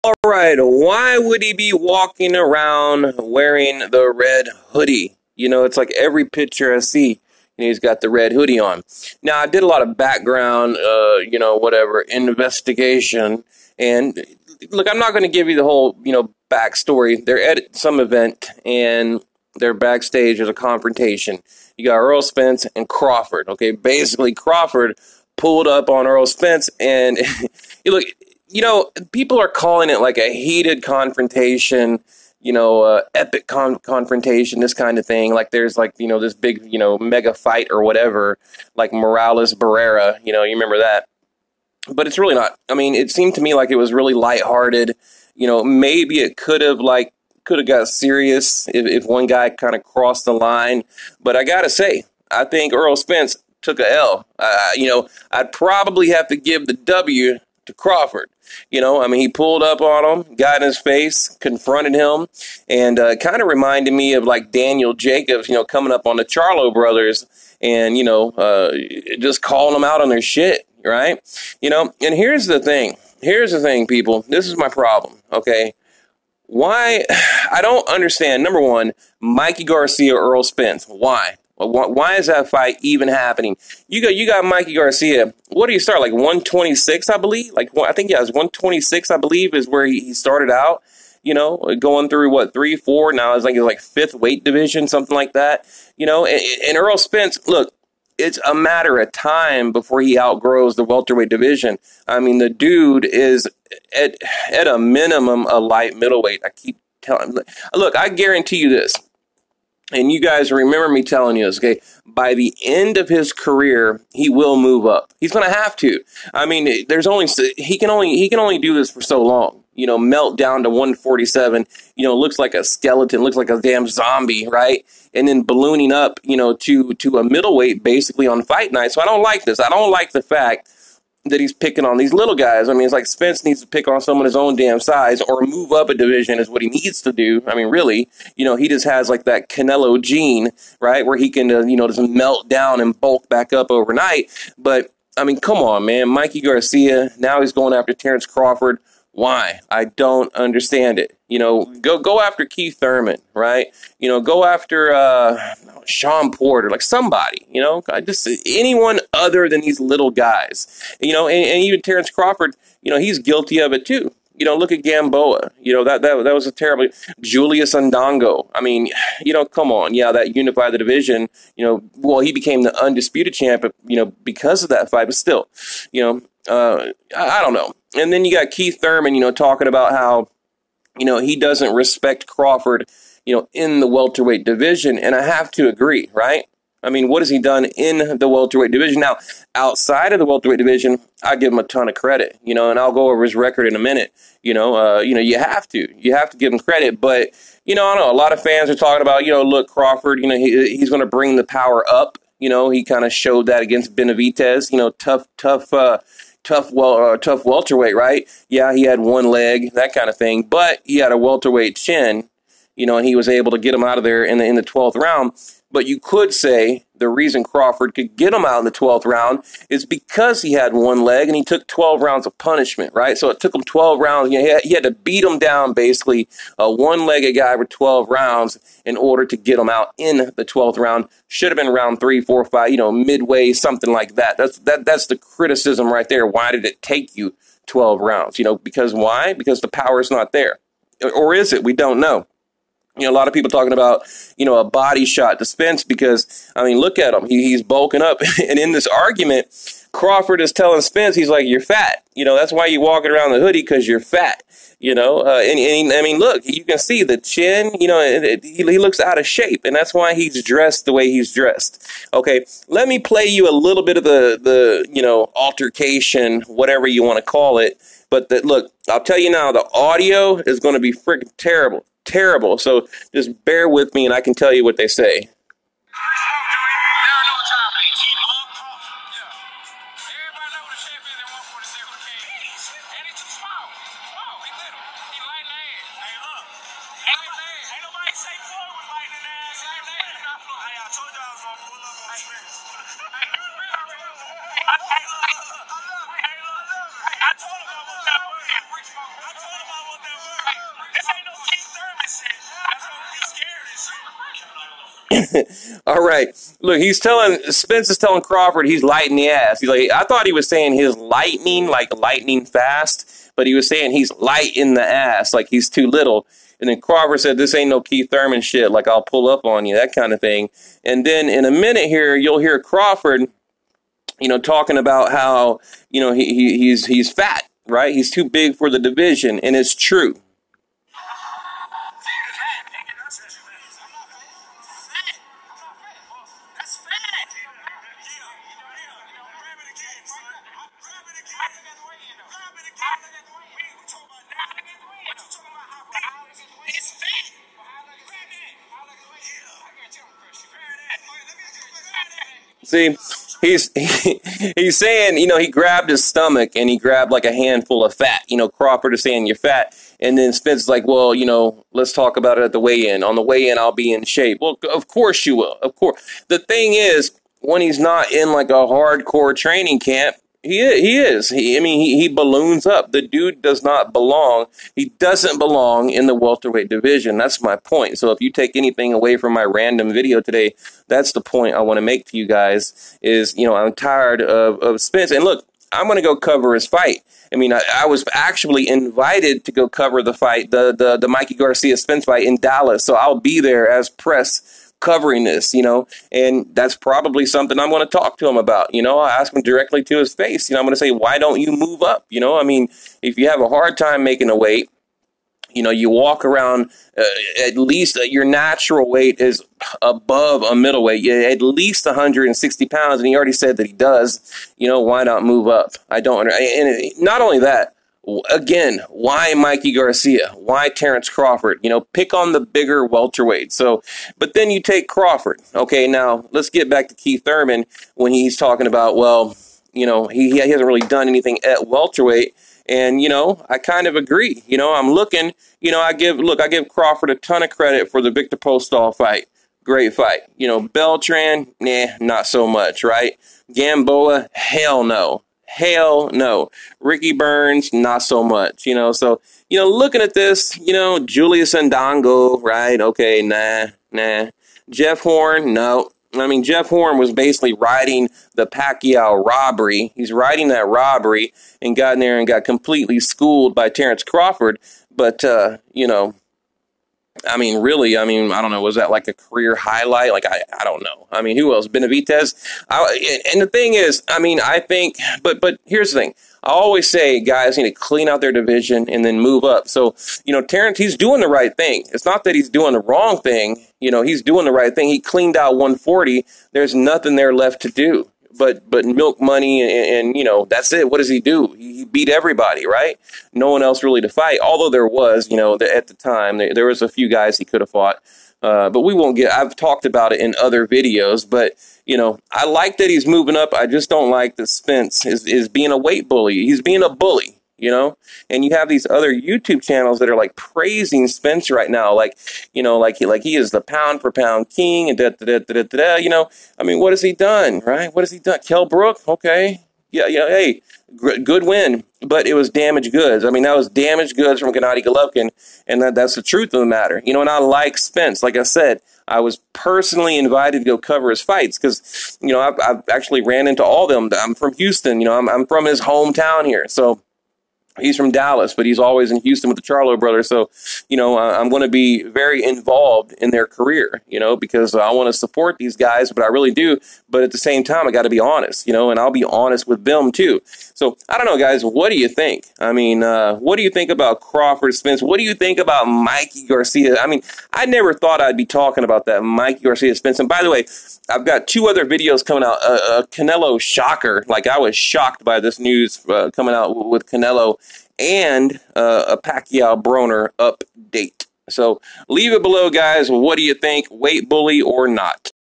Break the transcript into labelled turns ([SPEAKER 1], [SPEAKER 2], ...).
[SPEAKER 1] All right, why would he be walking around wearing the red hoodie? You know, it's like every picture I see, and he's got the red hoodie on. Now, I did a lot of background, whatever, investigation. And look, I'm not going to give you the whole, backstory. They're at some event, and they're backstage. There's a confrontation. You got Errol Spence and Crawford. Okay, basically, Crawford pulled up on Errol Spence, and look, people are calling it like a heated confrontation, epic confrontation, this kind of thing. Like there's like, this big, mega fight or whatever, like Morales Barrera, you remember that. But it's really not. I mean, it seemed to me like it was really lighthearted. Maybe it could have got serious if one guy kind of crossed the line. But I got to say, I think Errol Spence took a L. I'd probably have to give the W to Crawford. He pulled up on him, got in his face, confronted him, and kind of reminded me of like Daniel Jacobs, coming up on the Charlo brothers and, just calling them out on their shit, right? And here's the thing. People. This is my problem, okay? Why? I don't understand. Number one, Mikey Garcia, Earl Spence. Why? Why is that fight even happening? You got Mikey Garcia. What do you start? Like 126, I believe. I think, yeah, it was 126, I believe, is where he started out. Going through what, 3, 4. Now it's like fifth weight division, something like that. And Earl Spence, look, it's a matter of time before he outgrows the welterweight division. I mean, the dude is at a minimum a light middleweight. I keep telling. Look, I guarantee you this. And you guys remember me telling you this, okay? By the end of his career, he will move up. He's going to have to. I mean, he can only do this for so long. Melt down to 147. Looks like a skeleton, looks like a damn zombie, right? And then ballooning up, to a middleweight basically on fight night. So I don't like this. I don't like the fact that he's picking on these little guys. I mean, it's like Spence needs to pick on someone his own damn size or move up a division is what he needs to do. I mean, really, he just has like that Canelo gene, right, where he can, just melt down and bulk back up overnight. But, I mean, come on, man. Mikey Garcia, now he's going after Terence Crawford. Why? I don't understand it. Go after Keith Thurman, right? Go after Sean Porter, like somebody, just anyone other than these little guys, and even Terence Crawford, he's guilty of it too. Look at Gamboa. That was a terrible. Julius Ndongo. I mean, come on. Yeah, that unified the division. Well, he became the undisputed champ, because of that fight. But still, I don't know. And then you got Keith Thurman, talking about how, he doesn't respect Crawford, in the welterweight division. And I have to agree, right? I mean, what has he done in the welterweight division? Now, outside of the welterweight division, I give him a ton of credit, and I'll go over his record in a minute. You have to give him credit. But, I don't know, a lot of fans are talking about, look, Crawford, he's going to bring the power up. He kind of showed that against Benavidez, tough welterweight, right? Yeah, he had one leg, that kind of thing, but he had a welterweight chin, and he was able to get him out of there in the 12th round. But you could say the reason Crawford could get him out in the 12th round is because he had one leg and he took 12 rounds of punishment, right? So it took him 12 rounds. He had to beat him down, basically, a one-legged guy for 12 rounds in order to get him out in the 12th round. Should have been round 3, 4, 5, midway, something like that. That's the criticism right there. Why did it take you 12 rounds? Because why? Because the power is not there. Or is it? We don't know. A lot of people talking about, a body shot to Spence because, I mean, look at him. He's bulking up. And in this argument, Crawford is telling Spence, he's like, you're fat. That's why you're walking around the hoodie, because you're fat. And I mean, look, you can see the chin, he looks out of shape. And that's why he's dressed the way he's dressed. Okay, let me play you a little bit of the altercation, whatever you want to call it. But look, I'll tell you now, the audio is going to be freaking terrible. Terrible. So just bear with me and I can tell you what they say. All right. Look, Spence is telling Crawford he's light in the ass. He's like, I thought he was saying his lightning, like lightning fast, but he was saying he's light in the ass, like he's too little. And then Crawford said, this ain't no Keith Thurman shit, like I'll pull up on you, that kind of thing. And then in a minute here, you'll hear Crawford, talking about how, he's fat, right? He's too big for the division, and it's true. See, he's saying, he grabbed his stomach and he grabbed like a handful of fat. Crawford is saying you're fat. And then Spence is like, well, let's talk about it at the weigh-in. On the weigh-in, I'll be in shape. Well, of course you will. Of course. The thing is, when he's not in like a hardcore training camp, he is. He balloons up. The dude does not belong. He doesn't belong in the welterweight division. That's my point. So if you take anything away from my random video today, that's the point I want to make to you guys is, I'm tired of Spence. And look, I'm going to go cover his fight. I was actually invited to go cover the fight, the Mikey Garcia Spence fight in Dallas. So I'll be there as press covering this, and that's probably something I'm going to talk to him about. I'll ask him directly to his face. I'm going to say, why don't you move up? If you have a hard time making a weight, you walk around, at least your natural weight is above a middleweight, at least 160 pounds. And he already said that he does, why not move up? I don't, and not only that, again, why Mikey Garcia? Why Terence Crawford? Pick on the bigger welterweight. So, but then you take Crawford. Okay, now let's get back to Keith Thurman when he's talking about, well, he hasn't really done anything at welterweight. And, I kind of agree. I'm looking, I give Crawford a ton of credit for the Victor Postol fight. Great fight. Beltran, nah, not so much, right? Gamboa, hell no. Hell no. Ricky Burns, not so much, So, looking at this, Julius Ndongo, right? Okay, nah. Jeff Horn, no. Jeff Horn was basically riding the Pacquiao robbery. He's riding that robbery and got in there and got completely schooled by Terence Crawford. But, really, I don't know, was that like a career highlight? Like, I don't know. Who else? Benavidez? And the thing is, I think, but here's the thing. I always say guys need to clean out their division and then move up. So, Terrence, he's doing the right thing. It's not that he's doing the wrong thing. He's doing the right thing. He cleaned out 140. There's nothing there left to do. But milk money and that's it. What does he do? He beat everybody, right? No one else really to fight. Although there was, at the time, there was a few guys he could have fought. But we won't I've talked about it in other videos. But, I like that he's moving up. I just don't like that Spence is being a weight bully. He's being a bully. And you have these other YouTube channels that are like praising Spence right now, like he is the pound for pound king and what has he done, right? What has he done? Kell Brook, okay, yeah, hey, good win, but it was damaged goods. That was damaged goods from Gennady Golovkin, and that's the truth of the matter, And I like Spence, like I said. I was personally invited to go cover his fights because, I've actually ran into all of them. I'm from Houston, I'm from his hometown here, so. He's from Dallas, but he's always in Houston with the Charlo brothers. So, I'm going to be very involved in their career, because I want to support these guys, but I really do. But at the same time, I got to be honest, and I'll be honest with them too. So I don't know, guys. What do you think? What do you think about Crawford, Spence? What do you think about Mikey Garcia? I never thought I'd be talking about that Mikey Garcia Spence. And by the way, I've got 2 other videos coming out. A Canelo shocker. Like I was shocked by this news coming out with Canelo. And a Pacquiao Broner update. So leave it below, guys. What do you think? Weight bully or not?